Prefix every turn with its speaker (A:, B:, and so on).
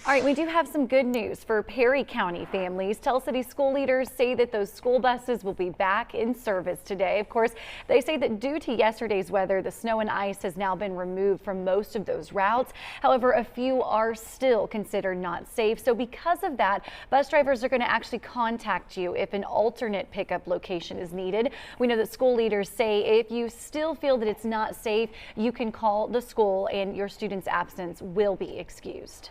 A: All right, we do have some good news for Perry County families. Tell City school leaders say that those school buses will be back in service today. Of course, they say that due to yesterday's weather, the snow and ice has now been removed from most of those routes. However, a few are still considered not safe. So because of that, bus drivers are going to actually contact you if an alternate pickup location is needed. We know that school leaders say if you still feel that it's not safe, you can call the school and your student's absence will be excused.